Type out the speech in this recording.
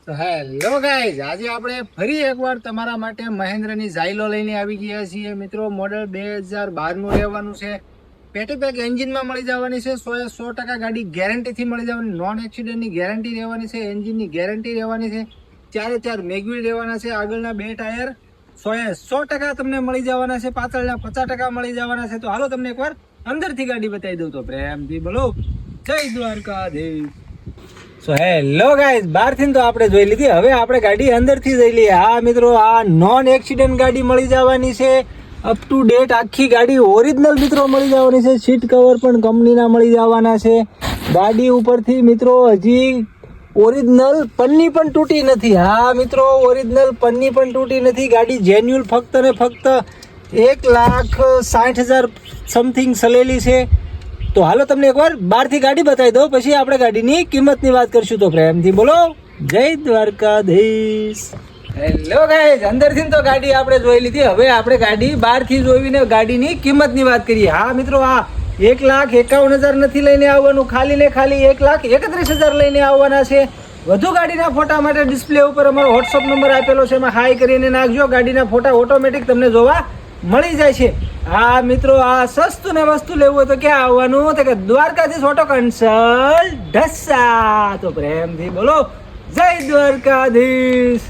તો hello guys, આજે આપણે ફરી એકવાર તમારા માટે મહેન્દ્રની ઝાયલો લઈને આવી ગયા છીએ મિત્રો. મોડેલ 2012 નું રહેવાનું છે. પેટી પેક એન્જિનમાં મળી જવાની છે. 100% ગાડી ગેરંટીથી મળી જવાની. નોન એક્સિડન્ટની ગેરંટી રહેવાની છે. એન્જિનની ગેરંટી રહેવાની છે. 4 મેગવિલ રહેવાના છે. આગળના 2 ટાયર 100% તમને મળી જવાના છે. પાછળના 50% મળી જવાના છે. તો હાલો તમને એકવાર અંદરથી ગાડી બતાવી દઉં. તો પ્રેમથી બોલો જય દ્વારકાધીશ. સો હેલો ગાઈઝ, બહારથી તો આપણે જોઈ લીધી. હવે આપણે ગાડી અંદરથી જોઈ લઈએ. હા મિત્રો, આ નોન એક્સિડન્ટ ગાડી મળી જવાની છે. અપ ટુ ડેટ આખી ગાડી ઓરિજિનલ મિત્રો મળી જવાની છે. સીટ કવર પણ કંપનીના મળી જવાના છે. ગાડી ઉપરથી મિત્રો હજી ઓરિજિનલ પન્ની પણ તૂટી નથી. હા મિત્રો, ઓરિજિનલ પન્ની પણ તૂટી નથી. ગાડી જેન્યુઅલ ફક્ત ને ફક્ત 1,60,000 સમથિંગ સલેલી છે. તો હાલો તમને એકવાર બહારથી ગાડી બતાવી દો, પછી આપણે ગાડીની કિંમતની વાત કરશું. તો પ્રેમથી બોલો જય દ્વારકાધીશ. હેલો ગાઈઝ, અંદરથી તો ગાડી આપણે જોઈ લીધી. હવે આપણે ગાડી બહારથી જોઈને ગાડીની કિંમતની વાત કરીએ. હા મિત્રો, આ 1,51,000 નથી લઈને આવવાનું. ખાલી ને ખાલી 1,31,000 લઈને આવવાના છે. વધુ ગાડીના ફોટા માટે ડિસ્પ્લે ઉપર અમારો વોટ્સઅપ નંબર આપેલો છે, એમાં હાઈ કરીને નાખજો. ગાડીના ફોટા ઓટોમેટિક તમને જોવા મળી જાય છે. હા મિત્રો, આ સસ્તું ને વસ્તુ લેવું હોય તો ક્યાં આવવાનું? તો કે દ્વારકાધીશ ઓટો કન્સલ્ટ ઢસા. તો પ્રેમથી બોલો જય દ્વારકાધીશ.